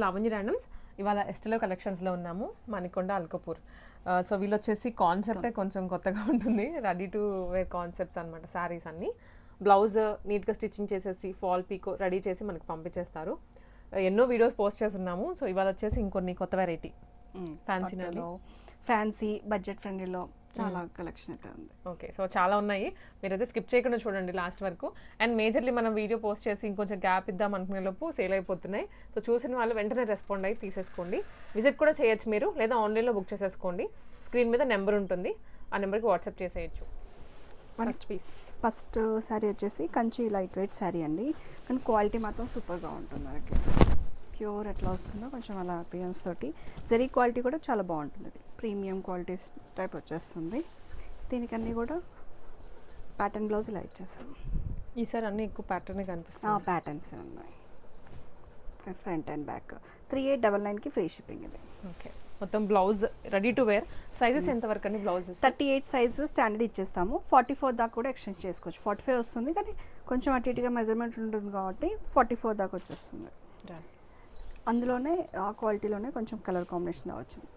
Lavanya randoms. ఇవాళ ఎస్టెలో కలెక్షన్స్లో ఉన్నాము, మణికొండ అల్కపూర్. సో వీళ్ళు వచ్చేసి కాన్సెప్టే కొంచెం కొత్తగా ఉంటుంది, రెడీ టు వేర్ కాన్సెప్ట్స్ అనమాట. శారీస్ అన్నీ బ్లౌజ్ నీట్గా స్టిచ్చింగ్ చేసేసి ఫాల్ పీకో రెడీ చేసి మనకి పంపించేస్తారు. ఎన్నో వీడియోస్ పోస్ట్ చేస్తున్నాము. సో ఇవాళ వచ్చేసి ఇంకొన్ని కొత్త వెరైటీ ఫ్యాన్సీ బడ్జెట్ ఫ్రెండ్లీలో చాలా కలెక్షన్ అయితే ఉంది. ఓకే, సో చాలా ఉన్నాయి, మీరైతే స్కిప్ చేయకుండా చూడండి లాస్ట్ వరకు. అండ్ మేజర్లీ మనం వీడియో పోస్ట్ చేసి ఇంకొంచెం గ్యాప్ ఇద్దాం అనుకునే లోపు సేల్ అయిపోతున్నాయి. సో చూసిన వాళ్ళు వెంటనే రెస్పాండ్ అయ్యి తీసేసుకోండి. విజిట్ కూడా చేయొచ్చు మీరు, లేదా ఆన్లైన్లో బుక్ చేసేసుకోండి. స్క్రీన్ మీద నెంబర్ ఉంటుంది, ఆ నెంబర్కి వాట్సాప్ చేసేయచ్చు. ఫస్ట్ శారీ వచ్చేసి కంచి లైట్ వెయిట్ శారీ అండి, కానీ క్వాలిటీ మాత్రం సూపర్గా ఉంటుంది. మనకి ప్యూర్ ఎట్లా వస్తుందో కొంచెం అలా అపియన్స్ తోటి, జరీ క్వాలిటీ కూడా చాలా బాగుంటుంది. అది ప్రీమియం క్వాలిటీ టైప్ వచ్చేస్తుంది. దీనికన్నీ కూడా ప్యాటర్న్ బ్లౌజ్ ఇలా ఇచ్చేసాము. ఈసారి అన్నీ ఎక్కువ ప్యాటర్న్ కనిపిస్తుంది. ప్యాటర్న్స్ ఉన్నాయి, ఫ్రంట్ అండ్ బ్యాక్. 3899కి ఫ్రీ షిప్పింగ్ ఇది. ఓకే, మొత్తం blouse ready to wear. Sizes ఎంతవరకు అండి? బ్లౌజ్ 38 సైజు స్టాండర్డ్ ఇచ్చేస్తాము. 44 దాకా కూడా ఎక్స్టెండ్ చేసుకోవచ్చు. 45 వస్తుంది, కానీ కొంచెం అటు ఇటుగా మెజర్మెంట్ ఉంటుంది కాబట్టి 44 దాకా వచ్చేస్తుంది. అందులోనే ఆ క్వాలిటీలోనే కొంచెం కలర్ కాంబినేషన్ వచ్చింది.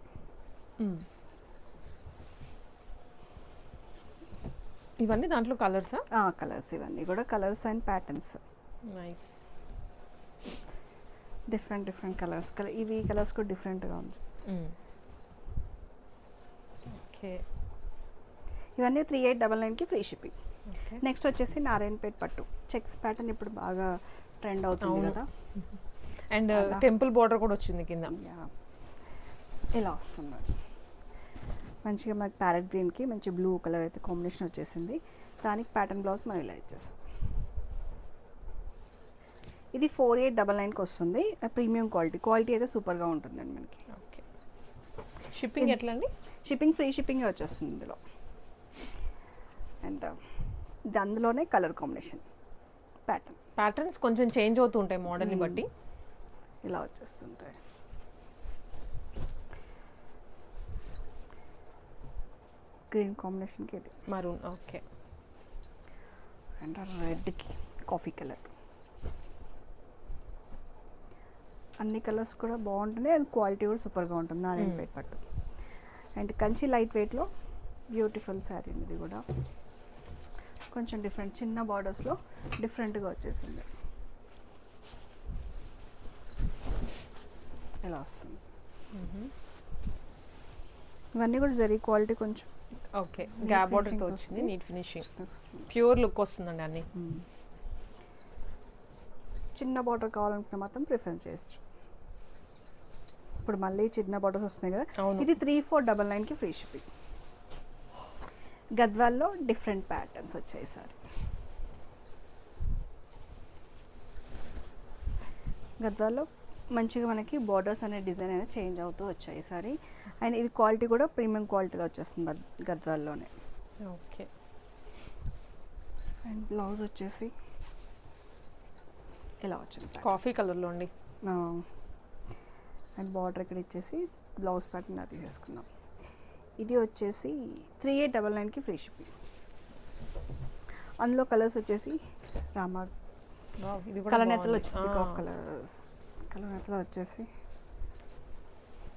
ఇవన్నీ దాంట్లో కలర్సా? కలర్స్, ఇవన్నీ కూడా colours and patterns. Nice, different colours. ఇవి కలర్స్ కూడా డిఫరెంట్గా ఉంది. ఓకే, ఇవన్నీ 3899కి ఫ్రీ షిప్పింగ్. నెక్స్ట్ వచ్చేసి నారాయణపేట్ పట్టు చెక్స్ ప్యాటర్న్ ఇప్పుడు బాగా ట్రెండ్ అవుతుంది కదా. అండ్ టెంపుల్ బార్డర్ కూడా వచ్చింది కింద. ఇలా వస్తుంది మంచిగా. మనకి ప్యారెట్ గ్రీన్కి మంచి బ్లూ కలర్ అయితే కాంబినేషన్ వచ్చేసింది. దానికి ప్యాటర్న్ బ్లౌజ్ మనం ఇలా ఇచ్చేస్తాం. ఇది 4899కి వస్తుంది. ప్రీమియం క్వాలిటీ అయితే సూపర్గా ఉంటుందండి మనకి. ఓకే, షిప్పింగ్ ఎట్లా అండి? షిప్పింగ్ ఫ్రీ షిప్పింగ్ వచ్చేస్తుంది ఇందులో. అండ్ అందులోనే కలర్ కాంబినేషన్ ప్యాటర్న్స్ కొంచెం చేంజ్ అవుతూ ఉంటాయి మోడల్ని బట్టి. ఇలా వచ్చేస్తుంటాయి. గ్రీన్ కాంబినేషన్కి ఇది మరూన్. ఓకే, అండ్ రెడ్కి కాఫీ కలర్. అన్ని కలర్స్ కూడా బాగుంటుంది, అది క్వాలిటీ కూడా సూపర్గా ఉంటుంది. నారాయణపేట పట్టు అండ్ కంచి లైట్ వెయిట్లో బ్యూటిఫుల్ శారీ. ఇది కూడా కొంచెం డిఫరెంట్, చిన్న బార్డర్స్లో డిఫరెంట్గా వచ్చేసింది. ఇలా వస్తుంది. ఇవన్నీ కూడా జరీ క్వాలిటీ కొంచెం. ఓకే, గ్యాప్ బార్డర్తో వచ్చింది, నీట్ ఫినిషింగ్, ప్యూర్ లుక్ వస్తుందండి అన్ని. చిన్న బార్డర్ కావాలనుకుంటే మాత్రం ప్రిఫర్ చేయొచ్చు. ఇప్పుడు మళ్ళీ చిన్న బార్డర్స్ వస్తున్నాయి కదా. ఇది 3499కి ఫ్రీ షిప్పింగ్. గద్వాల్లో డిఫరెంట్ ప్యాటర్న్స్ వచ్చాయి సార్. గద్వాల్లో మంచిగా మనకి బార్డర్స్ అనే డిజైన్ అనేది చేంజ్ అవుతూ వచ్చాయి ఈసారి. అండ్ ఇది క్వాలిటీ కూడా ప్రీమియం క్వాలిటీలో వచ్చేస్తుంది గద్వాల్లోనే. ఓకే, అండ్ బ్లౌజ్ వచ్చేసి ఇలా వచ్చింది కాఫీ కలర్లో అండి. అండ్ బార్డర్ ఇక్కడ ఇచ్చేసి బ్లౌజ్ ప్యాటర్న్ అది తీసుకున్నాం. ఇది వచ్చేసి 3899కి ఫ్రీ షిప్పింగ్. అందులో కలర్స్ వచ్చేసి రామా కలర్ నెత్తలు వచ్చింది. కలర్ నెత్తలు వచ్చేసి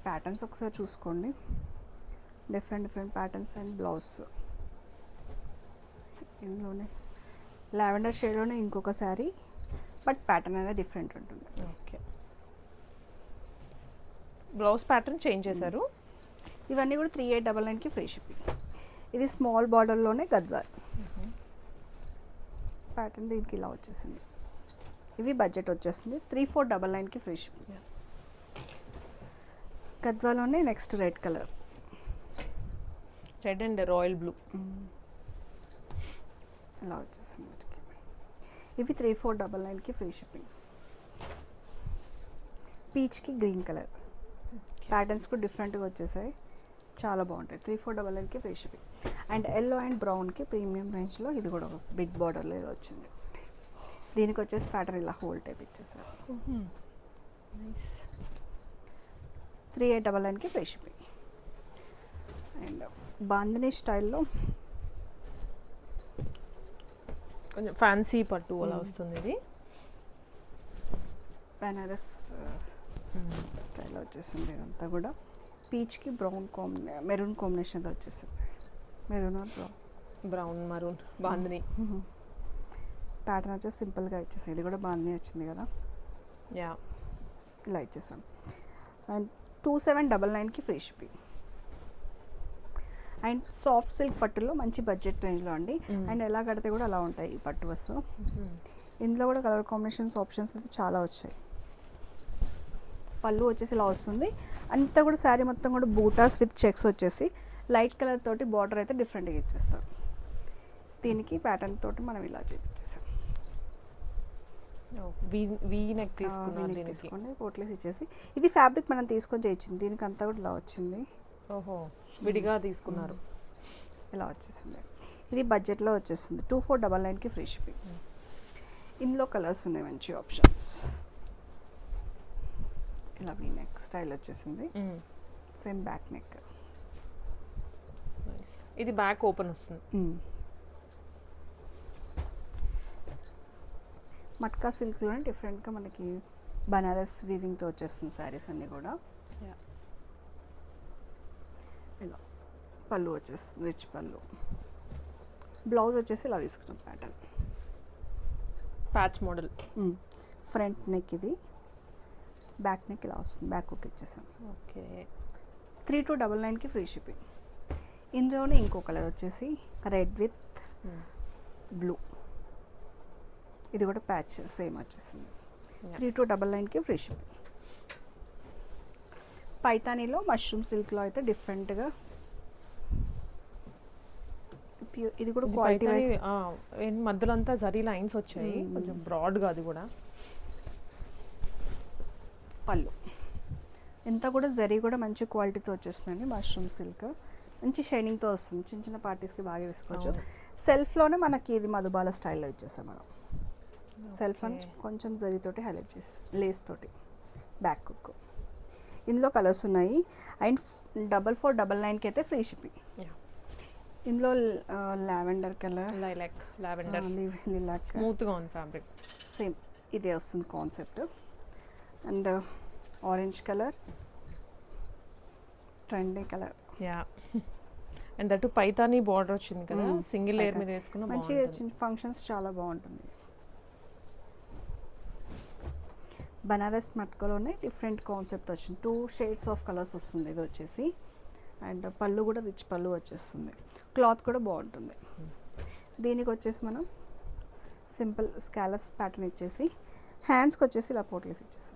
ప్యాటర్న్స్ ఒకసారి చూసుకోండి. Different patterns and blouse. ఇందులోనే లావెండర్ షేడ్లోనే ఇంకొక శారీ, బట్ ప్యాటర్న్ అనేది డిఫరెంట్ ఉంటుంది. ఓకే, బ్లౌజ్ ప్యాటర్న్ చేంజ్ చేశారు. ఇవన్నీ కూడా 3899కి ఫ్రీ షిప్పింగ్. ఇది స్మాల్ బార్డర్లోనే గద్వాల్ ప్యాటర్న్. దీనికి ఇలా వచ్చేసింది. ఇవి బడ్జెట్ వచ్చేస్తుంది. 3499కి ఫ్రీ షిప్పింగ్. గద్వాలోనే next red colour, red and royal blue ఇలా వచ్చేసింది. ఇవి 3499కి ఫ్రీ షిప్పింగ్. పీచ్కి గ్రీన్ కలర్ ప్యాటర్న్స్ కూడా డిఫరెంట్గా వచ్చేసాయి, చాలా బాగుంటాయి. 3499కి free shipping. And yellow and బ్రౌన్కి premium రేంజ్లో ఇది కూడా ఒక బిగ్ బార్డర్లో ఇది వచ్చింది. దీనికి వచ్చేసి ప్యాటర్న్ ఇలా హోల్ టైప్ ఇచ్చేసారు. 3899కి ఫ్రీ షిప్పింగ్. అండ్ బాందిని స్టైల్లో కొంచెం ఫ్యాన్సీ పట్టు అలా వస్తుంది. ఇది బెనారస్ స్టైల్ వచ్చేసింది. ఇదంతా కూడా పీచ్కి బ్రౌన్ మెరూన్ కాంబినేషన్లో వచ్చేసింది. Maroon brown, brown maroon bandhani. Pattern వచ్చేసి సింపుల్గా ఇచ్చేసాం. ఇది కూడా బాందిని వచ్చింది కదా, యా. ఇలా ఇచ్చేసాం. అండ్ 2799కి free shipping. And soft silk పట్టులో మంచి బడ్జెట్ రేంజ్లో అండి. అండ్ ఎలా కడితే కూడా అలా ఉంటాయి ఈ పట్టు వస్తు. ఇందులో కూడా కలర్ కాంబినేషన్స్ ఆప్షన్స్ అయితే చాలా వచ్చాయి. పళ్ళు వచ్చేసి ఇలా వస్తుంది. అంతా కూడా శారీ మొత్తం కూడా బూటాస్ విత్ చెక్స్ వచ్చేసి లైట్ కలర్ తోటి బార్డర్ అయితే డిఫరెంట్గా ఇచ్చేస్తారు. దీనికి ప్యాటర్న్ తోటి మనం ఇలా చేపించేసాం. వీ నెక్ తీసుకోండి, పోట్లేస్ ఇచ్చేసి. ఇది ఫ్యాబ్రిక్ మనం తీసుకొని చేయించింది. దీనికి అంతా కూడా ఇలా వచ్చింది. ఓహో, విడిగా తీసుకున్నారు. ఇలా వచ్చేసింది. ఇది బడ్జెట్లో వచ్చేస్తుంది. 2499కి ఫ్రీ షిప్పింగ్. ఇందులో కలర్స్ ఉన్నాయి, మంచి ఆప్షన్స్. ఇలా వీ నెక్ స్టైల్ వచ్చేసింది. Same back neck. ఇది బ్యాక్ ఓపెన్ వస్తుంది. మట్కా సిల్క్లోనే డిఫరెంట్గా మనకి బనారస్ వీవింగ్తో వచ్చేస్తుంది శారీస్ అన్నీ కూడా. ఇలా పళ్ళు వచ్చేస్తుంది, రిచ్ పళ్ళు. బ్లౌజ్ వచ్చేసి ఇలా తీసుకున్నాం pattern, patch model. Front neck ఇది, బ్యాక్ నెక్ ఇలా వస్తుంది. బ్యాక్ హుక్ ఇచ్చేసాం. ఓకే. 3299కి ఫ్రీ షిప్పింగ్. ఇందులోనే ఇంకో కలర్ వచ్చేసి రెడ్ విత్ బ్లూ. ఇది కూడా ప్యాచ్ సేమ్ వచ్చేసింది. 3299కి ఫ్రీ షిప్పింగ్. పైతానీలో మష్రూమ్ సిల్క్లో అయితే డిఫరెంట్గా, ఇది కూడా క్వాలిటీ వైజ్ మధ్యలో అంతా జరీ లైన్స్ వచ్చాయి, కొంచెం బ్రాడ్గా. అది కూడా పళ్ళు ఎంత కూడా జరీ కూడా మంచి క్వాలిటీతో వచ్చేస్తుందండి. మష్రూమ్ సిల్క్ మంచి షైనింగ్తో వస్తుంది. చిన్న చిన్న పార్టీస్కి బాగా వేసుకోవచ్చు. సెల్ఫ్లోనే మనకి ఇది మధుబాల స్టైల్లో ఇచ్చేసాం మనం. సెల్ఫ్ అని కొంచెం జరీతోటి హైలైట్ చేసి లేస్ తోటి బ్యాక్ కుక్. ఇందులో కలర్స్ ఉన్నాయి. అండ్ 4499కి అయితే ఫ్రీ షిప్పింగ్. ఇందులో lavender colour, lilac, lavender, lilac, స్మూత్గా ఉంది ఫ్యాబ్రిక్. సేమ్ ఇదే వస్తుంది concept. And orange colour, trendy colour. Yeah. And that Paithani border వచ్చింది కదా, సింగిల్ లేయర్ మీద వేసుకున్న మంచిగా చిన్న ఫంక్షన్స్ చాలా బాగుంటుంది. బనారస్ మట్కలోనే డిఫరెంట్ కాన్సెప్ట్ వచ్చింది. 2 షేడ్స్ ఆఫ్ కలర్స్ వస్తుంది ఇది వచ్చేసి. అండ్ పళ్ళు కూడా రిచ్ పళ్ళు వచ్చేస్తుంది. క్లాత్ కూడా బాగుంటుంది. దీనికి వచ్చేసి మనం సింపుల్ స్కాలప్స్ ప్యాటర్న్ ఇచ్చేసి హ్యాండ్స్కి వచ్చేసి ఇలా పోట్లేసి ఇచ్చేసాం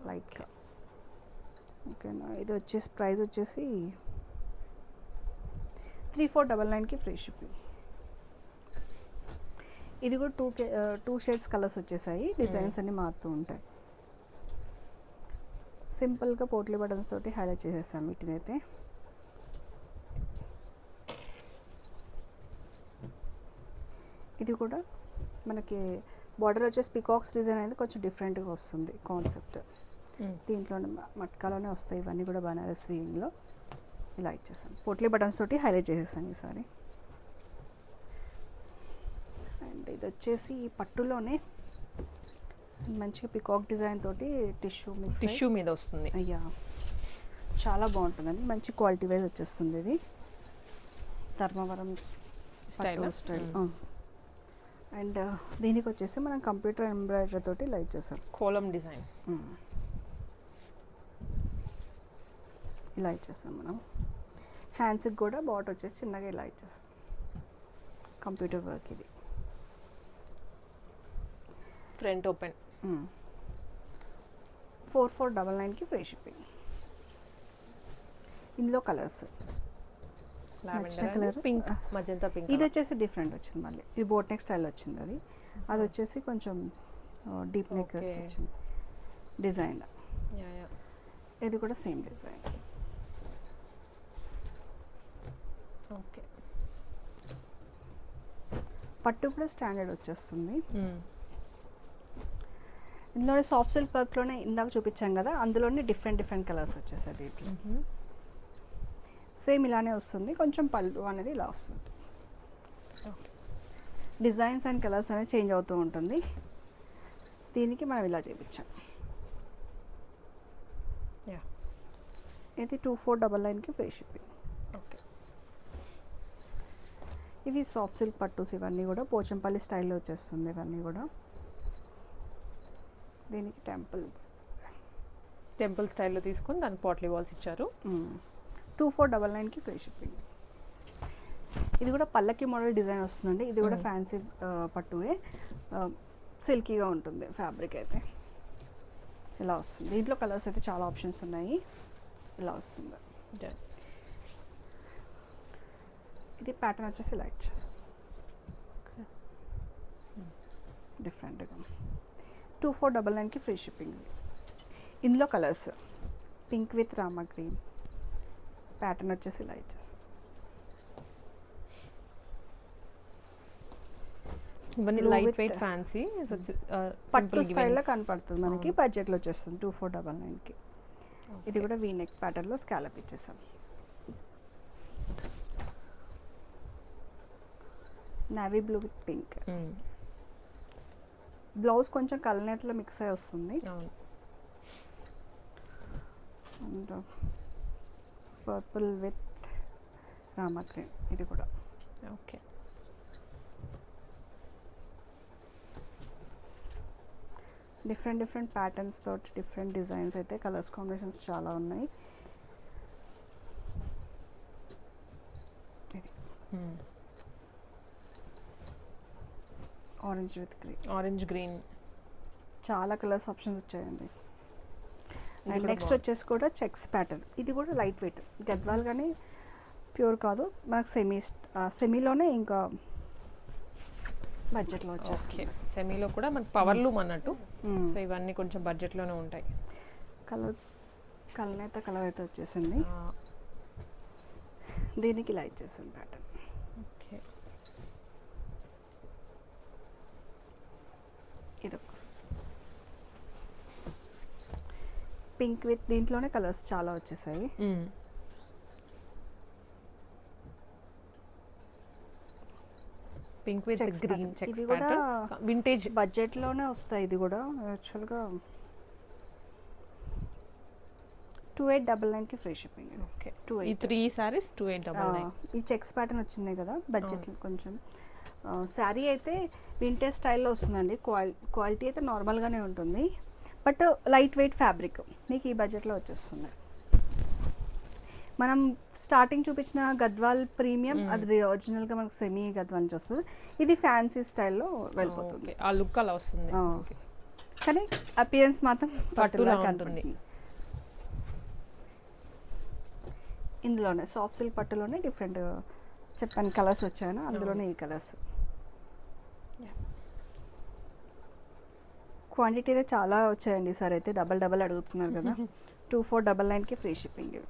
లైట్గా. ఓకేనా. ఇది వచ్చేసి ప్రైస్ వచ్చేసి 3499కి ఫ్రీ షిప్పింగ్. ఇది కూడా 2 షేడ్స్ కలర్స్ వచ్చేసాయి. డిజైన్స్ అన్నీ మారుతూ ఉంటాయి. సింపుల్గా పోట్లీ బటన్స్ తోటి హైలైట్ చేసేసాం వీటినైతే. ఇది కూడా మనకి బార్డర్ వచ్చేసి పికాక్స్ డిజైన్ అనేది కొంచెం డిఫరెంట్గా వస్తుంది కాన్సెప్ట్. దీంట్లోనే మట్కాలోనే వస్తాయి ఇవన్నీ కూడా బనారస్ వీవింగ్లో. ఇలా ఇచ్చేసాను, పోట్లీ బటన్స్ తోటి హైలైట్ చేసేసాను ఈసారి. అండ్ ఇది వచ్చేసి పట్టులోనే మంచిగా పికాక్ డిజైన్ తోటి టిష్యూ మీద వస్తుంది. అయ్యా చాలా బాగుంటుందండి. మంచి క్వాలిటీ వైజ్ వచ్చేస్తుంది. ఇది ధర్మవరం స్టైల్. అండ్ దీనికి వచ్చేసి మనం కంప్యూటర్ ఎంబ్రాయిడరీ తోటి లైట్ చేసాం. కోలం డిజైన్ ఇలా ఇచ్చేసాం మనం. హ్యాండ్స్కి కూడా బాట్ వచ్చేసి చిన్నగా ఇలా ఇచ్చేసాం. కంప్యూటర్ వర్క్ ఇది. Front open. 4499కి ఫ్రీ షిప్పింగ్. ఇందులో కలర్స్ నచ్చిన కలర్ పింక్, మజంతా పింక్. ఇది వచ్చేసి డిఫరెంట్ వచ్చింది. మళ్ళీ ఇది బోట్ నెక్ స్టైల్ వచ్చింది. అది వచ్చేసి కొంచెం డీప్ నెక్ వచ్చింది డిజైన్. ఇది కూడా సేమ్ డిజైన్. ఓకే. పట్టు కూడా స్టాండర్డ్ వచ్చేస్తుంది. ఇందులోనే సాఫ్ట్ సిల్క్ వర్క్లోనే ఇందాక చూపించాం కదా, అందులోనే డిఫరెంట్ కలర్స్ వచ్చేసాయి దీంట్లో. సేమ్ ఇలానే వస్తుంది. కొంచెం పళ్ళు అనేది ఇలా వస్తుంది. డిజైన్స్ అండ్ కలర్స్ అనేది చేంజ్ అవుతూ ఉంటుంది. దీనికి మనం ఇలా చేయించాం. ఇది 2499కి ఫ్రీ షిప్పింగ్. ఓకే. ఇవి సాఫ్ట్ సిల్క్ పట్టుస్, ఇవన్నీ కూడా పోచంపల్లి స్టైల్లో వచ్చేస్తుంది. ఇవన్నీ కూడా దీనికి టెంపుల్ స్టైల్లో తీసుకొని దానికి పాట్లీ వాల్స్ ఇచ్చారు. 2499కి ఫ్రీ షిప్పింగ్. ఇది కూడా పల్లకి మోడల్ డిజైన్ వస్తుందండి. ఇది కూడా ఫ్యాన్సీ పట్టువే, సిల్కీగా ఉంటుంది ఫ్యాబ్రిక్ అయితే. ఇలా వస్తుంది. దీంట్లో కలర్స్ అయితే చాలా ఆప్షన్స్ ఉన్నాయి. ఇలా వస్తుంది. ఇది ప్యాటర్న్ వచ్చేసి ఇలా ఇచ్చేసి డిఫరెంట్గా 2499కి ఫ్రీ షిప్పింగ్. ఇందులో colours pink with Rama green, pattern వచ్చేసి ఇలా ఇచ్చేసి. ఇవన్నీ లైట్ వెయిట్ ఫ్యాన్సీ పట్టు స్టైల్లో కనపడుతుంది మనకి. బడ్జెట్లో వచ్చేస్తుంది 2499కి. ఇది కూడా వీ నెక్ ప్యాటర్న్లో స్కాలప్ ఇచ్చేసాం. Navy blue with pink. Blouse కొంచెం కలనేతలో మిక్స్ అయి వస్తుంది. And purple with Rama green. ఇది కూడా ఓకే. డిఫరెంట్ ప్యాటర్న్స్ తోటి డిఫరెంట్ డిజైన్స్ అయితే, కలర్స్ కాంబినేషన్స్ చాలా ఉన్నాయి. ఇది orange with green. Orange green, చాలా కలర్స్ ఆప్షన్స్ వచ్చాయండి. అండ్ నెక్స్ట్ వచ్చేసి కూడా చెక్స్ ప్యాటర్న్. ఇది కూడా లైట్ వెయిట్ గద్వాల్, కానీ ప్యూర్ కాదు మనకు సెమీలోనే ఇంకా బడ్జెట్లో వచ్చేస్తుంది. సెమీలో కూడా మనకి పవర్ లూమ్ అన్నట్టు. సో ఇవన్నీ కొంచెం బడ్జెట్లోనే ఉంటాయి. కలర్ అయితే వచ్చేసింది. దీనికి ఇలా ఇచ్చేసింది ప్యాటర్న్. ఓకే. ఇది పింక్ విత్, దీంట్లోనే కలర్స్ చాలా వచ్చేసాయి. Pink with green checks pattern, vintage బడ్జెట్లోనే వస్తాయి. ఇది కూడా యాక్చువల్గా 2899కి ఫ్రీ షిప్పింగ్. ఓకే. ఈ 3 సారీస్ 2899. ఈ చెక్స్ ప్యాటర్న్ వచ్చింది కదా బడ్జెట్ కొంచెం. శారీ అయితే వింటేజ్ స్టైల్లో వస్తుందండి. క్వాలిటీ అయితే నార్మల్గానే ఉంటుంది, బట్ లైట్ వెయిట్ ఫ్యాబ్రిక్ మీకు ఈ బడ్జెట్లో వచ్చేస్తుంది. మనం స్టార్టింగ్ చూపించిన గద్వాల్ ప్రీమియం, అది ఒరిజినల్గా మనకు సెమీ గద్వాల్ నుంచి వస్తుంది. ఇది ఫ్యాన్సీ స్టైల్లో వెళ్ళిపోతుంది. ఆ లుక్ అలా వస్తుంది, కానీ అపియరెన్స్ మాత్రం పట్టులా ఉంటుంది. ఇందులోనే సాఫ్ట్ సిల్క్ పట్టులోనే డిఫరెంట్ చెప్పని కలర్స్ వచ్చాయని, అందులోనే ఈ కలర్స్. క్వాంటిటీ అయితే చాలా వచ్చాయండి ఈసారి అయితే. డబల్ అడుగుతున్నారు కదా. 2499కి ఫ్రీ షిప్పింగ్.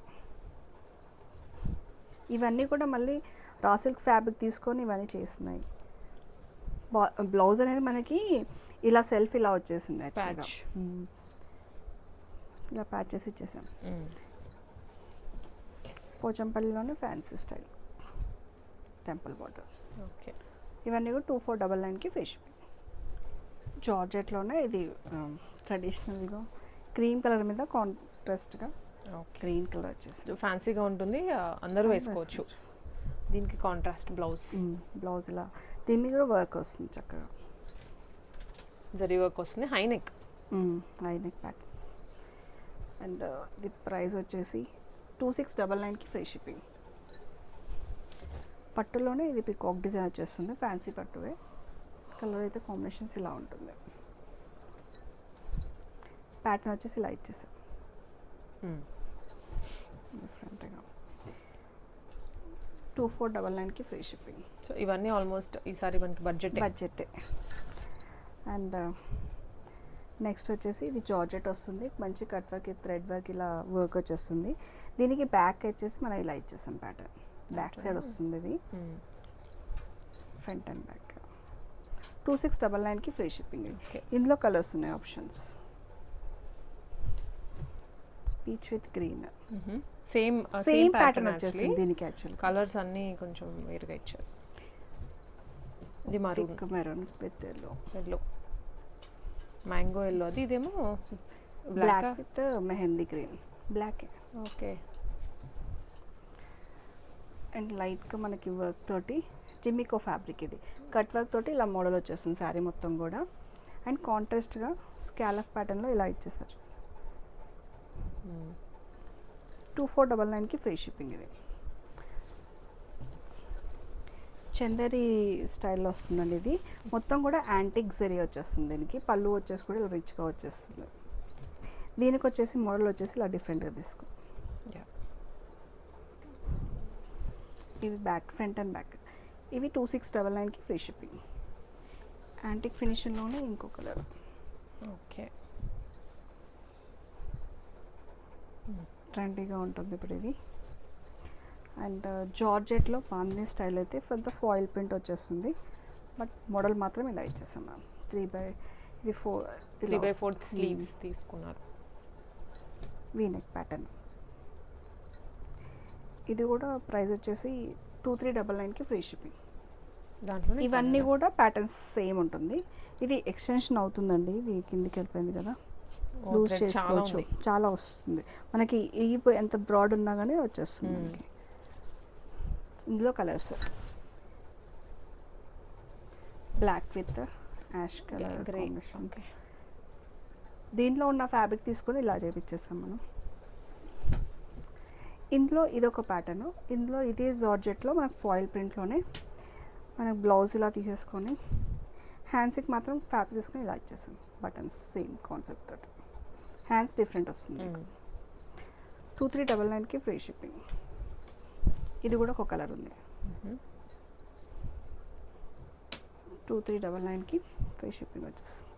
ఇవన్నీ కూడా మళ్ళీ రా సిల్క్ ఫ్యాబ్రిక్ తీసుకొని ఇవన్నీ చేస్తున్నాయి. బ్లౌజ్ అనేది మనకి ఇలా సెల్ఫ్ ఇలా వచ్చేసింది యాక్చువల్గా. ఇలా ప్యాచ్ చేసి ఇచ్చేసాం. పోచంపల్లిలోనే fancy style temple border. Okay. ఇవన్నీ కూడా 2499కి ఫ్రీ షిప్పింగ్. జార్జెట్లోనే ఇది ట్రెడిషనల్గా క్రీమ్ కలర్ మీద కాంట్రాస్ట్గా గ్రీన్ కలర్ వచ్చేసి ఫ్యాన్సీగా ఉంటుంది, అందరూ వేసుకోవచ్చు. దీనికి కాంట్రాస్ట్ బ్లౌజ్ ఇలా దీని మీద కూడా వర్క్ వస్తుంది చక్కగా. జరీ వర్క్ వస్తుంది, high neck pattern. And the price వచ్చేసి 2699కి ఫ్రీ షిప్పింగ్. పట్టులోనే ఇది పికాక్ డిజైన్ వచ్చేస్తుంది, ఫ్యాన్సీ పట్టువే. కలర్ అయితే కాంబినేషన్స్ ఇలా ఉంటుంది. ప్యాటర్న్ వచ్చేసి ఇలా ఇచ్చేసాం డిఫరెంట్గా. 2499కి ఫ్రీ షిప్పింగ్. సో ఇవన్నీ ఆల్మోస్ట్ ఈసారి మనకి బడ్జెట్. అండ్ నెక్స్ట్ వచ్చేసి ఇది జార్జెట్ వస్తుంది, మంచి కట్ వర్క్, థ్రెడ్ వర్క్ ఇలా వర్క్ వచ్చేస్తుంది. దీనికి బ్యాక్ వచ్చేసి మనం ఇలా ఇచ్చేసాం ప్యాటర్న్. బ్యాక్ సైడ్ వస్తుంది ఇది, ఫ్రంట్ అండ్ బ్యాక్. 2699కి ఫ్రీ షిప్పింగ్. ఇందులో కలర్స్ ఉన్నాయి options. Peach with green, same pattern వచ్చేసింది దీనికి. యాక్చువల్ కలర్స్ అన్నీ కొంచెం వేరుగా ఇచ్చారు. ఇది maroon with yellow, mango yellow. అది ఇదేమో black with mehndi green. Black. Okay. And లైట్గా మనకి వర్క్ తోటి జిమ్మికో ఫ్యాబ్రిక్, ఇది కట్ వర్క్ తోటి ఇలా మోడల్ వచ్చేస్తుంది శారీ మొత్తం కూడా. అండ్ కాంట్రాస్ట్గా స్కాలప్ ప్యాటర్న్లో ఇలా ఇచ్చేస్తారు. 2499కి ఫ్రీ షిప్పింగ్. ఇది చందేరి స్టైల్లో వస్తుందండి. ఇది మొత్తం కూడా యాంటిక్ జరీ వచ్చేస్తుంది. దీనికి పళ్ళు వచ్చేసి కూడా ఇలా రిచ్గా వచ్చేస్తుంది. దీనికి వచ్చేసి మోడల్ వచ్చేసి ఇలా డిఫరెంట్గా తీసుకో. ఇవి బ్యాక్, ఫ్రంట్ అండ్ బ్యాక్. ఇవి 2699కి ఫ్రీ షిప్పింగ్. యాంటిక్ ఫినిషింగ్లోనే ఇంకో కలర్. ఓకే, ట్రెండీగా ఉంటుంది ఇప్పుడు ఇది. అండ్ జార్జెట్లో బాందీ స్టైల్ అయితే కొంత ఫాయిల్ ప్రింట్ వచ్చేస్తుంది. బట్ మోడల్ మాత్రం ఇలా ఇచ్చేసాం మ్యామ్. 3/4 స్లీవ్స్ తీసుకున్నారు. V-neck pattern. ఇది కూడా ప్రైస్ వచ్చేసి 2399కి ఫ్రీ షిప్పింగ్. దాంట్లో ఇవన్నీ కూడా ప్యాటర్న్స్ సేమ్ ఉంటుంది. ఇది ఎక్స్టెన్షన్ అవుతుందండి. ఇది కిందికి వెళ్ళిపోయింది కదా, లూజ్ చేసుకోవచ్చు. చాలా వస్తుంది మనకి. ఈ ఎంత బ్రాడ్ ఉన్నా కానీ వచ్చేస్తుంది మనకి. ఇందులో colours black with ash colour combination. దీంట్లో ఉన్న ఫ్యాబ్రిక్ తీసుకొని ఇలా చేపించేస్తాం మనం. ఇందులో ఇదొక ప్యాటర్న్. ఇందులో ఇదే జార్జెట్లో మనకు ఫాయిల్ ప్రింట్లోనే మనకు బ్లౌజ్ ఇలా తీసేసుకొని హ్యాండ్స్కి మాత్రం ఫ్యాబ్రిక్ తీసుకొని ఇలా ఇచ్చేస్తాం. బటన్స్ సేమ్ కాన్సెప్ట్ తోటి. హ్యాండ్స్ డిఫరెంట్ వస్తుంది. 2399కి ఫ్రీ షిప్పింగ్. ఇది కూడా ఒక కలర్ ఉంది. 2399కి ఫ్రీ షిప్పింగ్ వచ్చేస్తుంది.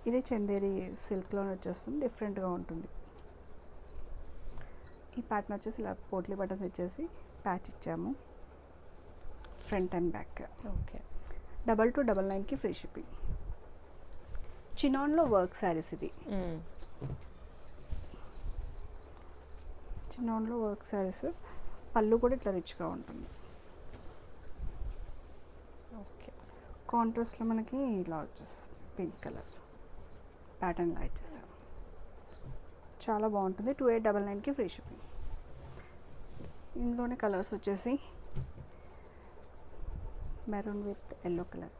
ఇది చందేరి సిల్క్లోనే వచ్చేస్తుంది. డిఫరెంట్గా ఉంటుంది. ఈ ప్యాటర్న్ వచ్చేసి ఇలా పోట్లీ బటన్స్ ఇచ్చేసి ప్యాచ్ ఇచ్చాము ఫ్రంట్ అండ్ బ్యాక్. ఓకే, 2299కి ఫ్రీ షిప్పింగ్. చినాన్లో వర్క్ శారీస్. ఇది చినాన్లో వర్క్ శారీస్. పళ్ళు కూడా ఇట్లా రిచ్గా ఉంటుంది. ఓకే, కాంట్రాస్ట్లో మనకి ఇలా వచ్చేస్తుంది. పింక్ కలర్ ప్యాటర్న్ లా ఇచ్చేసాం. చాలా బాగుంటుంది. 2899కి ఫ్రీ షిప్పింగ్. ఇందులోనే కలర్స్ వచ్చేసి maroon with yellow colour.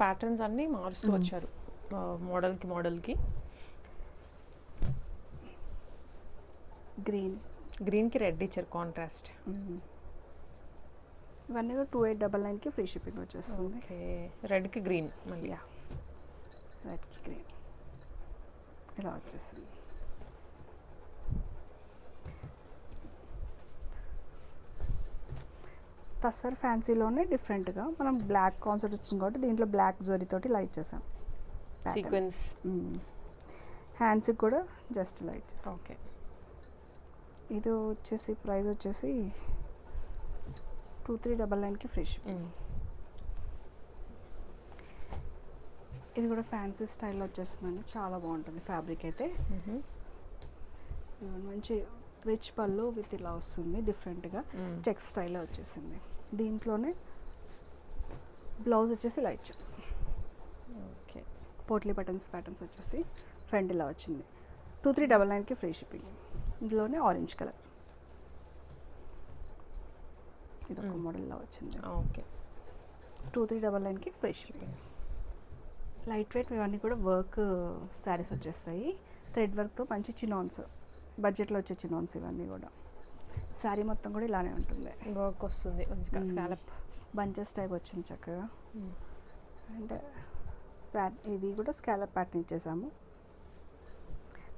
Patterns అన్నీ మారుస్తూ వచ్చారు మోడల్కి. గ్రీన్కి రెడ్ ఇచ్చారు కాంట్రాస్ట్. ఇవన్నీ కూడా 2899కి ఫ్రీ షిప్పింగ్ వచ్చేస్తుంది. ఓకే, రెడ్కి గ్రీన్ మళ్ళీ. రెడ్కి గ్రీన్ ఇలా వచ్చేస్తుంది. టస్సర్ ఫ్యాన్సీలోనే డిఫరెంట్గా మనం బ్లాక్ కాన్సెప్ట్ వచ్చింది కాబట్టి దీంట్లో బ్లాక్ జరీతోటి ఇలా ఇచ్చేసాం. సీక్వెన్స్. హ్యాండ్స్కి కూడా జస్ట్ ఇలా ఇచ్చేసాం. ఓకే, ఇది వచ్చేసి ప్రైస్ వచ్చేసి 2399కి ఫ్రీ షిప్పింగ్. ఇది కూడా ఫ్యాన్సీ స్టైల్లో వచ్చేస్తుందండి. చాలా బాగుంటుంది ఫ్యాబ్రిక్ అయితే. మంచి రిచ్ పళ్ళు విత్ ఇలా వస్తుంది. డిఫరెంట్గా చెక్ స్టైల్లో వచ్చేసింది. దీంట్లోనే బ్లౌజ్ వచ్చేసి ఇలా ఇచ్చాం. ఓకే, పోట్లీ బటన్స్ ప్యాటర్న్స్ వచ్చేసి ఫ్రంట్ ఇలా వచ్చింది. 2399కి ఫ్రీ షిప్పింగ్. ఇందులోనే ఆరెంజ్ కలర్. ఇది ఒక మోడల్లో వచ్చింది. ఓకే, 2399కి ఫ్రీ షిప్పింగ్. లైట్ వెయిట్ ఇవన్నీ కూడా వర్క్ శారీస్ వచ్చేస్తాయి. థ్రెడ్ వర్క్తో మంచి చినాన్స్, బడ్జెట్లో వచ్చే చినాన్స్ ఇవన్నీ కూడా. శారీ మొత్తం కూడా ఇలానే ఉంటుంది. వర్క్ వస్తుంది మంచిగా. స్కాలప్ బంచెస్ టైప్ వచ్చింది చక్కగా. అండ్ ఇది కూడా స్కాలప్ ప్యాటర్న్ ఇచ్చేసాము.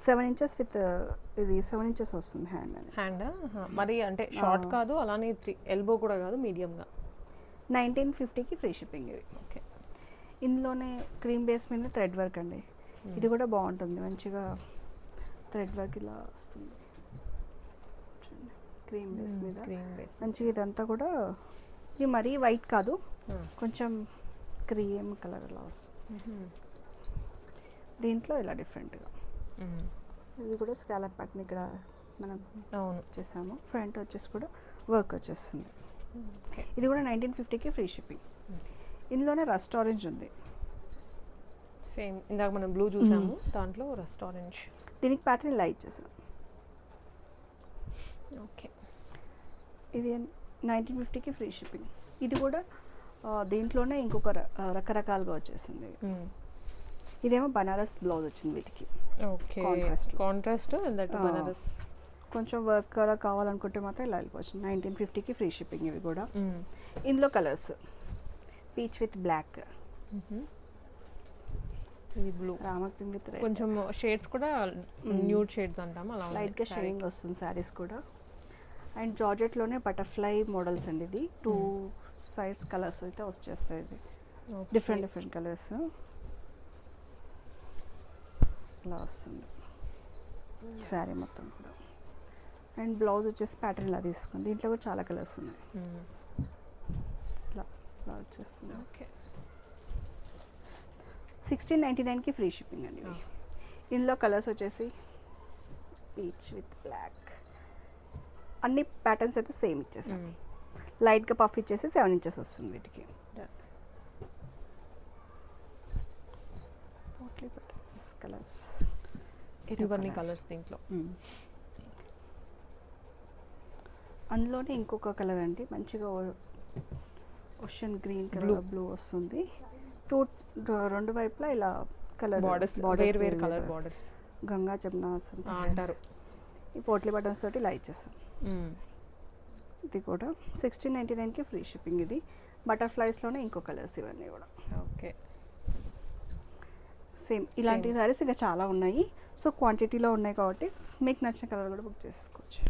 7 inches విత్ ఇది 7 inches వస్తుంది హ్యాండ్. మరి అంటే షార్ట్ కాదు, అలానే ఎల్బో కూడా కాదు, మీడియంగా. 1950కి ఫ్రీ షిప్పింగ్ ఇది. ఓకే, ఇందులోనే క్రీమ్ బేస్ మీద థ్రెడ్ వర్క్ అండి. ఇది కూడా బాగుంటుంది. మంచిగా థ్రెడ్ వర్క్ ఇలా వస్తుంది. క్రీమ్ బేస్ మీద మంచిగా. ఇదంతా కూడా ఇది మరీ వైట్ కాదు, కొంచెం క్రీమ్ కలర్ అలా వస్తుంది. దీంట్లో ఇలా డిఫరెంట్గా. ఇది కూడా స్కాలప్ ప్యాటర్న్ ఇక్కడ మనం చేసాము. ఫ్రంట్ వచ్చేసి కూడా వర్క్ వచ్చేస్తుంది. ఇది కూడా 1950కి ఫ్రీ షిప్పింగ్. ఇందులోనే రస్ట్ ఆరెంజ్ ఉంది. సేమ్ ఇందాక మనం బ్లూ చూసాము, దాంట్లో రస్ట్ ఆరెంజ్. దీనికి ప్యాటర్న్ ఇలా ఇచ్చేసాం. ఓకే, ఇది 1950కి ఫ్రీ షిప్పింగ్. ఇది కూడా దీంట్లోనే ఇంకొక రకరకాలుగా వచ్చేసింది. ఇదేమో బనారస్ బ్లౌజ్ వచ్చింది వీటికి. Okay, contrast contrast and that Banaras. కొంచెం వర్క్ కూడా కావాలనుకుంటే మాత్రం ఇలా వెళ్ళిపోవచ్చు. 1950కి ఫ్రీ షిప్పింగ్ ఇవి కూడా. ఇందులో కలర్స్ పీచ్ విత్ బ్లాక్, ఇది బ్లూ, రామక్ పింక్ విత్ రెడ్, కొంచెం షేడ్స్ కూడా న్యూడ్ షేడ్స్ అంటాం అలా లైట్గా షేడింగ్ వస్తుంది శారీస్ కూడా. అండ్ జార్జెట్లోనే బటర్ఫ్లై మోడల్స్ అండి. ఇది 2 సైడ్స్ కలర్స్ అయితే వచ్చేస్తాయి. ఇది డిఫరెంట్ కలర్స్ ఇలా వస్తుంది శారీ మొత్తం కూడా. అండ్ బ్లౌజ్ వచ్చేసి ప్యాటర్న్ ఇలా తీసుకుంది. దీంట్లో కూడా చాలా కలర్స్ ఉన్నాయి. ఇలా ఇలా వచ్చేస్తుంది. ఓకే, 1699కి ఫ్రీ షిప్పింగ్ అండి. ఇందులో కలర్స్ వచ్చేసి పీచ్ విత్ బ్లాక్. అన్ని ప్యాటర్న్స్ అయితే సేమ్ ఇచ్చేసాం. లైట్గా పఫ్ ఇచ్చేసి 7 ఇంచెస్ వస్తుంది వీటికి. కలర్స్ ఇవన్నీ కలర్స్ దీంట్లో. అందులోనే ఇంకొక కలర్ అండి, మంచిగా ఓషన్ గ్రీన్ కలర్ బ్లూ వస్తుంది. రెండు వైపులా ఇలా colour borders, where colour borders, Ganga Jamuna అంటారు. ఈ పోట్లీ బటన్స్ తోటి ఇలా ఇచ్చేస్తాం. ఇది కూడా 1699కి ఫ్రీ షిప్పింగ్. ఇది బటర్ఫ్లైస్లోనే ఇంకో కలర్స్ ఇవన్నీ కూడా. ఓకే, సేమ్ ఇలాంటి సారీస్ ఇంకా చాలా ఉన్నాయి. సో క్వాంటిటీలో ఉన్నాయి కాబట్టి మీకు నచ్చిన కలర్ కూడా బుక్ చేసుకోవచ్చు.